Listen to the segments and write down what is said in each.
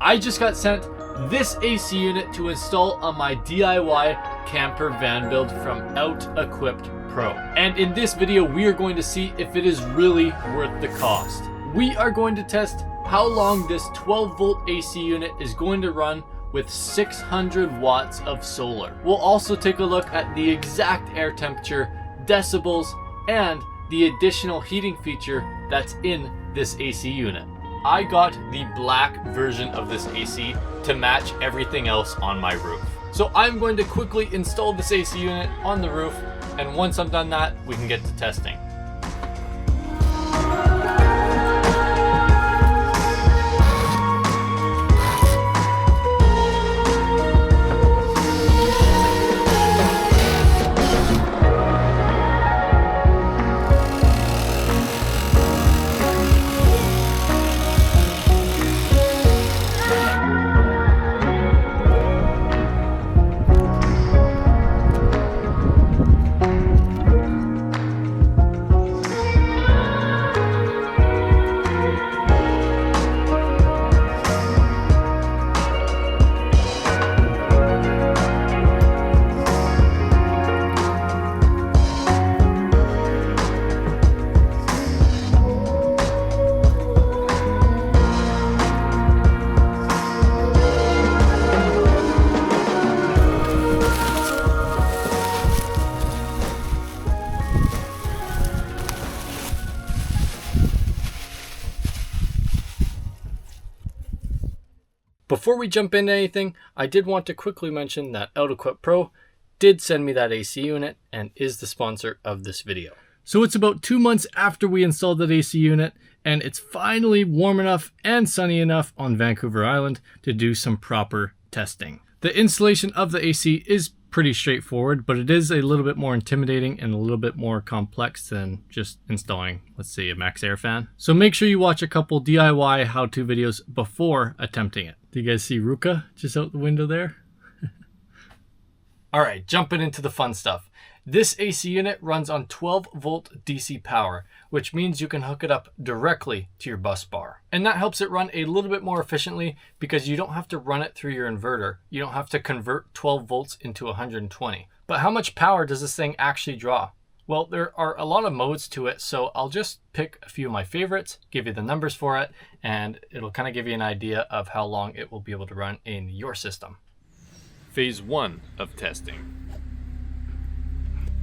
I just got sent this AC unit to install on my DIY camper van build from OutEquipPro. And in this video, we are going to see if it is really worth the cost. We are going to test how long this 12 volt AC unit is going to run with 600 watts of solar. We'll also take a look at the exact air temperature, decibels, and the additional heating feature that's in this AC unit. I got the black version of this AC to match everything else on my roof. So I'm going to quickly install this AC unit on the roof, and once I've done that, we can get to testing. Before we jump into anything, I did want to quickly mention that OutEquipPro did send me that AC unit and is the sponsor of this video. So it's about 2 months after we installed that AC unit, and it's finally warm enough and sunny enough on Vancouver Island to do some proper testing. The installation of the AC is pretty straightforward, but it is a little bit more intimidating and a little bit more complex than just installing, let's say, a max air fan. So make sure you watch a couple DIY how-to videos before attempting it. Do you guys see Ruka just out the window there? All right, jumping into the fun stuff. This AC unit runs on 12 volt DC power, which means you can hook it up directly to your bus bar. And that helps it run a little bit more efficiently because you don't have to run it through your inverter. You don't have to convert 12 volts into 120. But how much power does this thing actually draw? Well, there are a lot of modes to it, so I'll just pick a few of my favorites, give you the numbers for it, and it'll kind of give you an idea of how long it will be able to run in your system. Phase 1 of testing.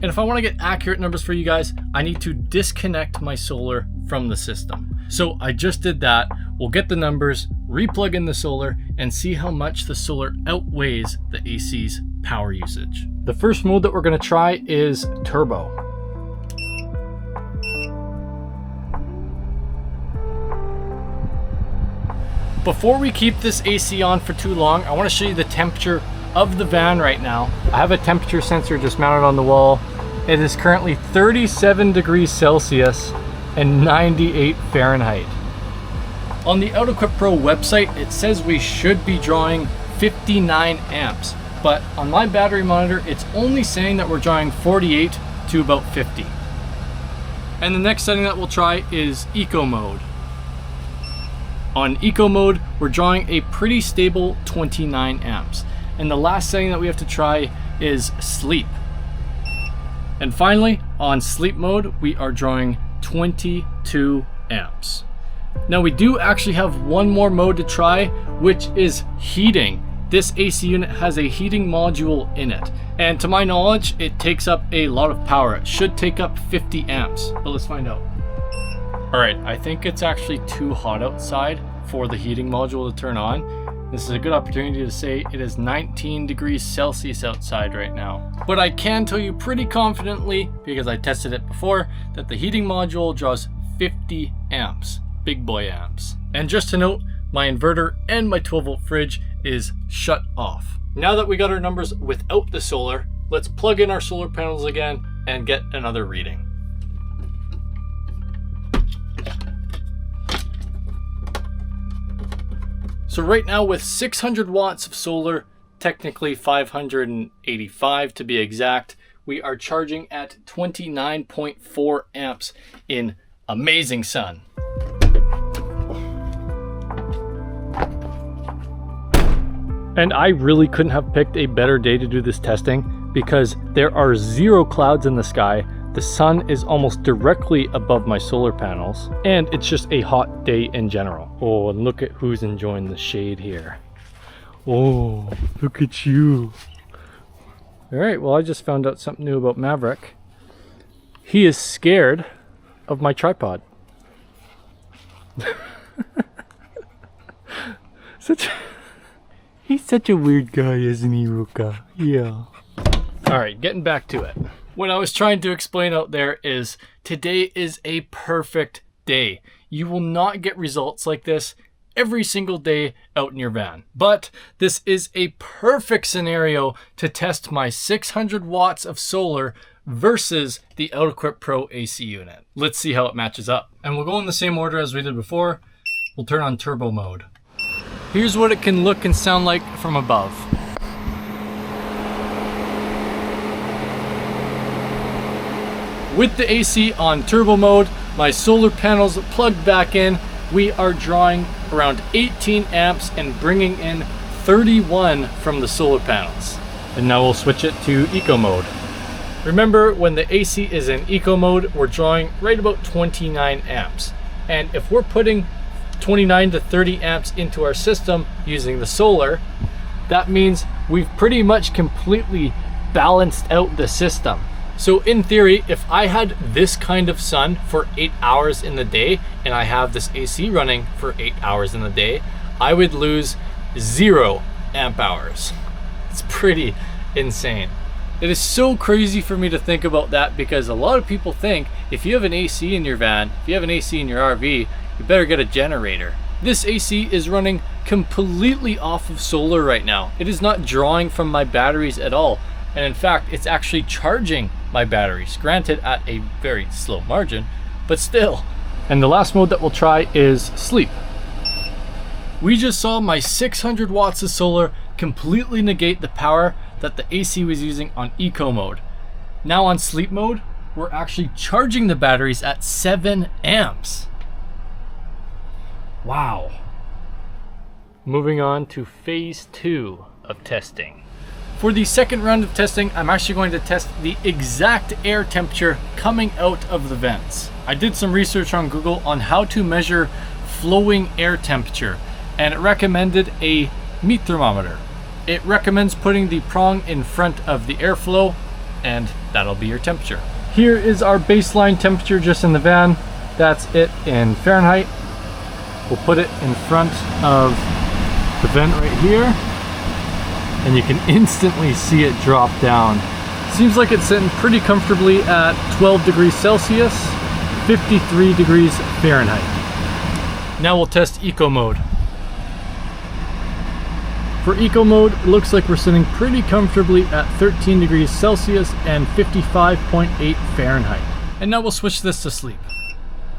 And if I want to get accurate numbers for you guys, I need to disconnect my solar from the system. So I just did that. We'll get the numbers, replug in the solar, and see how much the solar outweighs the AC's power usage. The first mode that we're going to try is turbo. Before we keep this AC on for too long, I want to show you the temperature of the van right now. I have a temperature sensor just mounted on the wall. It is currently 37 degrees Celsius and 98 Fahrenheit. On the OutEquipPro website, it says we should be drawing 59 amps, but on my battery monitor, it's only saying that we're drawing 48 to about 50. And the next setting that we'll try is Eco mode. On Eco mode, we're drawing a pretty stable 29 amps. And the last setting that we have to try is sleep. And finally, on sleep mode, we are drawing 22 amps. Now we do actually have one more mode to try, which is heating. This AC unit has a heating module in it. And to my knowledge, it takes up a lot of power. It should take up 50 amps, but let's find out. All right, I think it's actually too hot outside for the heating module to turn on. This is a good opportunity to say it is 19 degrees Celsius outside right now. But I can tell you pretty confidently, because I tested it before, that the heating module draws 50 amps, big boy amps. And just to note, my inverter and my 12 volt fridge is shut off. Now that we got our numbers without the solar, let's plug in our solar panels again and get another reading. So right now with 600 watts of solar, technically 585 to be exact, we are charging at 29.4 amps in amazing sun. And I really couldn't have picked a better day to do this testing because there are 0 clouds in the sky. The sun is almost directly above my solar panels, and it's just a hot day in general. Oh, and look at who's enjoying the shade here. Oh, look at you. All right, well, I just found out something new about Maverick. He is scared of my tripod. He's such a weird guy, isn't he, Ruka? Yeah. All right, getting back to it. What I was trying to explain out there is today is a perfect day. You will not get results like this every single day out in your van. But this is a perfect scenario to test my 600 watts of solar versus the OutEquipPro AC unit. Let's see how it matches up. And we'll go in the same order as we did before. We'll turn on turbo mode. Here's what it can look and sound like from above. With the AC on turbo mode, my solar panels plugged back in, we are drawing around 18 amps and bringing in 31 from the solar panels. And now we'll switch it to eco mode. Remember, when the AC is in eco mode, we're drawing right about 29 amps. And if we're putting 29 to 30 amps into our system using the solar, that means we've pretty much completely balanced out the system. So in theory, if I had this kind of sun for 8 hours in the day and I have this AC running for 8 hours in the day, I would lose 0 amp hours. It's pretty insane. It is so crazy for me to think about that because a lot of people think if you have an AC in your van, if you have an AC in your RV, you better get a generator. This AC is running completely off of solar right now. It is not drawing from my batteries at all. And in fact, it's actually charging my batteries, granted at a very slow margin, but still. And the last mode that we'll try is sleep. We just saw my 600 watts of solar completely negate the power that the AC was using on eco mode. Now on sleep mode, we're actually charging the batteries at 7 amps. Wow. Moving on to phase 2 of testing. For the second round of testing, I'm actually going to test the exact air temperature coming out of the vents. I did some research on Google on how to measure flowing air temperature, and it recommended a meat thermometer. It recommends putting the prong in front of the airflow, and that'll be your temperature. Here is our baseline temperature just in the van. That's it in Fahrenheit. We'll put it in front of the vent right here, and you can instantly see it drop down. Seems like it's sitting pretty comfortably at 12 degrees Celsius, 53 degrees Fahrenheit. Now we'll test eco mode. For eco mode, it looks like we're sitting pretty comfortably at 13 degrees Celsius and 55.8 Fahrenheit. And now we'll switch this to sleep.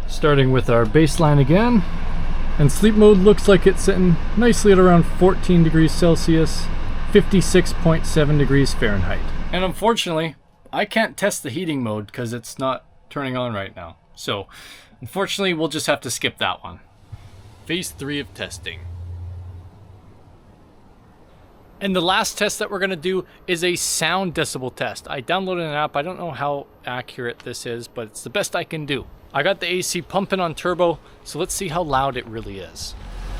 Starting with our baseline again. And sleep mode looks like it's sitting nicely at around 14 degrees Celsius, 56.7 degrees Fahrenheit. And unfortunately, I can't test the heating mode because it's not turning on right now. So unfortunately, we'll just have to skip that one. Phase 3 of testing. And the last test that we're going to do is a sound decibel test. I downloaded an app. I don't know how accurate this is, but it's the best I can do. I got the AC pumping on turbo, so let's see how loud it really is.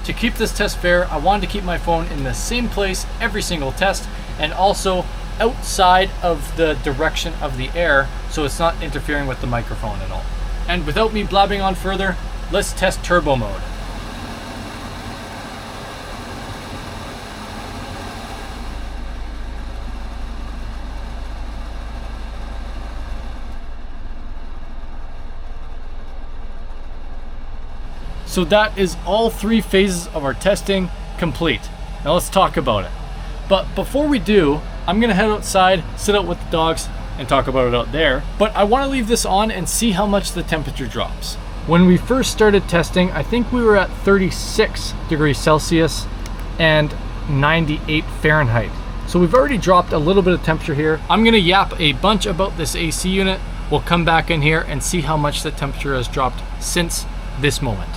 To keep this test fair, I wanted to keep my phone in the same place every single test and also outside of the direction of the air so it's not interfering with the microphone at all. And without me blabbing on further, let's test turbo mode. So that is all 3 phases of our testing complete. Now let's talk about it. But before we do, I'm gonna head outside, sit out with the dogs, and talk about it out there. But I wanna leave this on and see how much the temperature drops. When we first started testing, I think we were at 36 degrees Celsius and 98 Fahrenheit. So we've already dropped a little bit of temperature here. I'm gonna yap a bunch about this AC unit. We'll come back in here and see how much the temperature has dropped since this moment.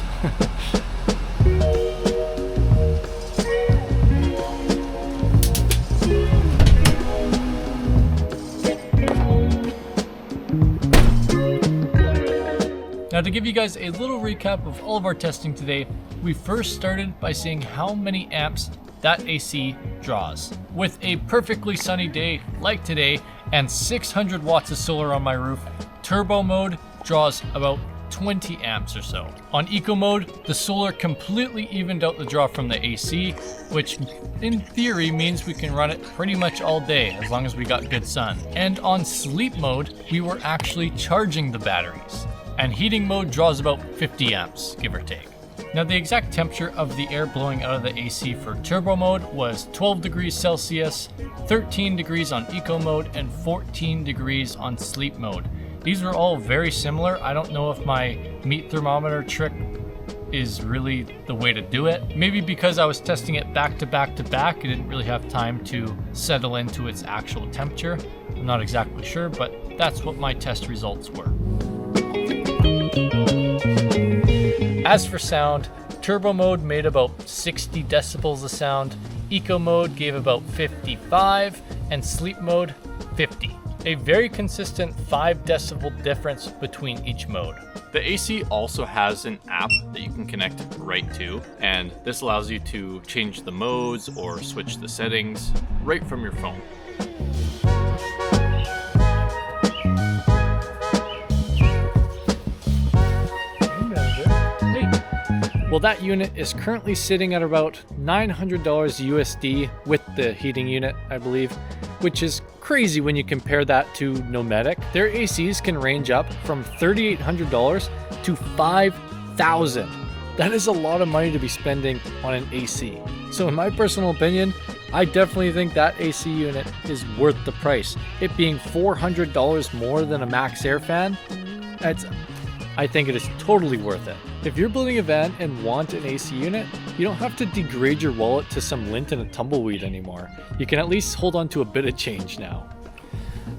Now, to give you guys a little recap of all of our testing today, we first started by seeing how many amps that AC draws. With a perfectly sunny day like today and 600 watts of solar on my roof, turbo mode draws about 20 amps or so. On eco mode, the solar completely evened out the draw from the AC, which in theory means we can run it pretty much all day as long as we got good sun. And on sleep mode, we were actually charging the batteries. And heating mode draws about 50 amps, give or take. Now, the exact temperature of the air blowing out of the AC for turbo mode was 12 degrees Celsius, 13 degrees on eco mode, and 14 degrees on sleep mode. These were all very similar. I don't know if my meat thermometer trick is really the way to do it. Maybe because I was testing it back to back to back, I didn't really have time to settle into its actual temperature. I'm not exactly sure, but that's what my test results were. As for sound, turbo mode made about 60 decibels of sound, eco mode gave about 55, and sleep mode 50. A very consistent 5 decibel difference between each mode. The AC also has an app that you can connect right to, and this allows you to change the modes or switch the settings right from your phone. Well, that unit is currently sitting at about $900 USD with the heating unit, I believe, which is crazy when you compare that to Nomadic. Their ACs can range up from $3,800 to $5,000. That is a lot of money to be spending on an AC. So in my personal opinion, I definitely think that AC unit is worth the price. It being $400 more than a max air fan, I think it is totally worth it. If you're building a van and want an AC unit, you don't have to degrade your wallet to some lint and a tumbleweed anymore. You can at least hold on to a bit of change now.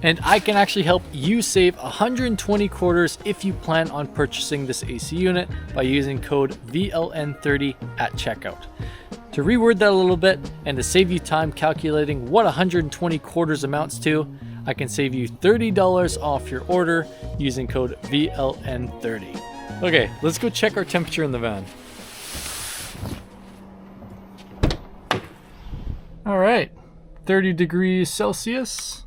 And I can actually help you save 120 quarters if you plan on purchasing this AC unit by using code VLN30 at checkout. To reword that a little bit and to save you time calculating what 120 quarters amounts to, I can save you $30 off your order using code VLN30. Okay, let's go check our temperature in the van. All right, 30 degrees Celsius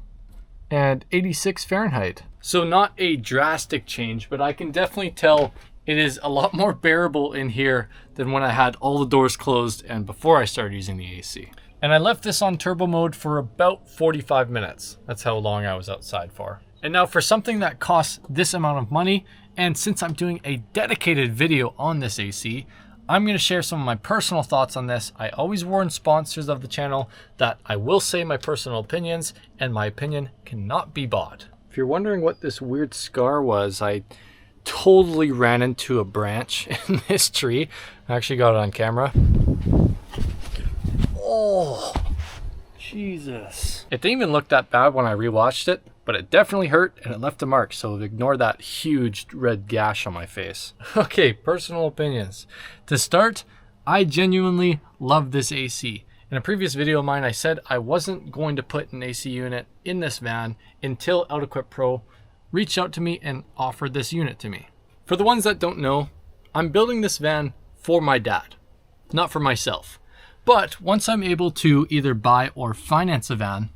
and 86 Fahrenheit. So not a drastic change, but I can definitely tell it is a lot more bearable in here than when I had all the doors closed and before I started using the AC. And I left this on turbo mode for about 45 minutes. That's how long I was outside for. And now for something that costs this amount of money, and since I'm doing a dedicated video on this AC, I'm going to share some of my personal thoughts on this. I always warn sponsors of the channel that I will say my personal opinions, and my opinion cannot be bought. If you're wondering what this weird scar was, I totally ran into a branch in this tree. I actually got it on camera. Oh, Jesus. It didn't even look that bad when I rewatched it, but it definitely hurt and it left a mark, so ignore that huge red gash on my face. Okay, personal opinions. To start, I genuinely love this AC. In a previous video of mine, I said I wasn't going to put an AC unit in this van until OutEquipPro reached out to me and offered this unit to me. For the ones that don't know, I'm building this van for my dad, not for myself. But once I'm able to either buy or finance a van,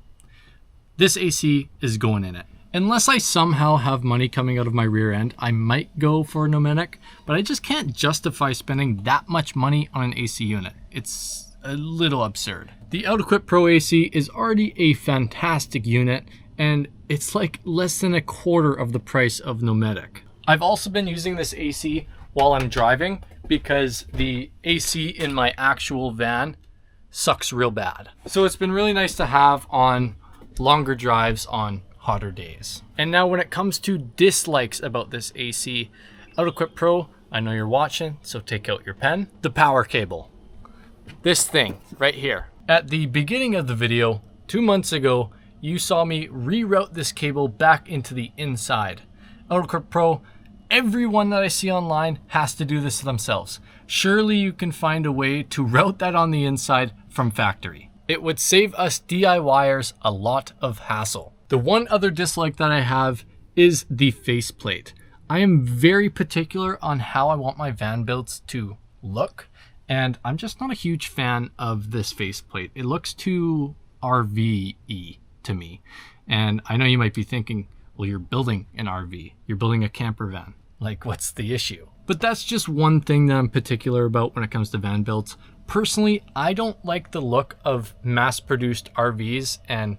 this AC is going in it. Unless I somehow have money coming out of my rear end, I might go for a Nomadic, but I just can't justify spending that much money on an AC unit. It's a little absurd. The OutEquipPro AC is already a fantastic unit, and it's like less than a quarter of the price of Nomadic. I've also been using this AC while I'm driving because the AC in my actual van sucks real bad. So it's been really nice to have on longer drives on hotter days. And now when it comes to dislikes about this AC, OutEquipPro, I know you're watching, so take out your pen. The power cable. This thing right here. At the beginning of the video, 2 months ago, you saw me reroute this cable back into the inside. OutEquipPro, everyone that I see online has to do this themselves. Surely you can find a way to route that on the inside from factory. It would save us DIYers a lot of hassle. The one other dislike that I have is the faceplate. I am very particular on how I want my van builds to look, and I'm just not a huge fan of this faceplate. It looks too RV-y to me. And I know you might be thinking, well, you're building an RV. You're building a camper van. Like, what's the issue? But that's just one thing that I'm particular about when it comes to van builds. Personally, I don't like the look of mass-produced RVs and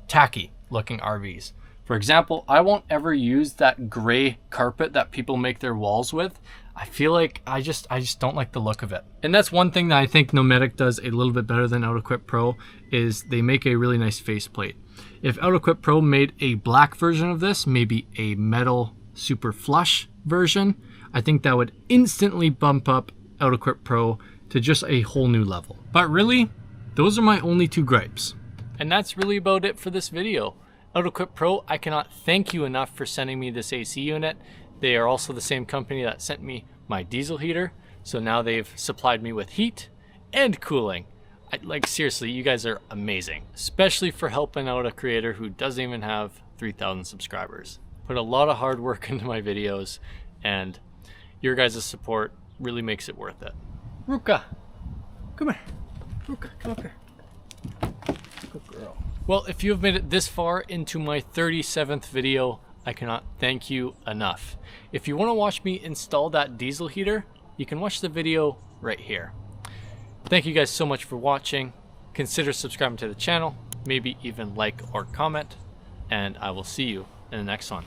tacky-looking RVs. For example, I won't ever use that gray carpet that people make their walls with. I feel like I just don't like the look of it. And that's one thing that I think Nomadic does a little bit better than OutEquipPro is they make a really nice faceplate. If OutEquipPro made a black version of this, maybe a metal super flush version, I think that would instantly bump up OutEquipPro to just a whole new level. But really, those are my only two gripes. And that's really about it for this video. OutEquipPro, I cannot thank you enough for sending me this AC unit. They are also the same company that sent me my diesel heater. So now they've supplied me with heat and cooling. Like seriously, you guys are amazing. Especially for helping out a creator who doesn't even have 3,000 subscribers. Put a lot of hard work into my videos and your guys' support really makes it worth it. Ruka, come here. Ruka, come up here. Good girl. Well, if you have made it this far into my 37th video, I cannot thank you enough. If you want to watch me install that diesel heater, you can watch the video right here. Thank you guys so much for watching. Consider subscribing to the channel, maybe even like or comment, and I will see you in the next one.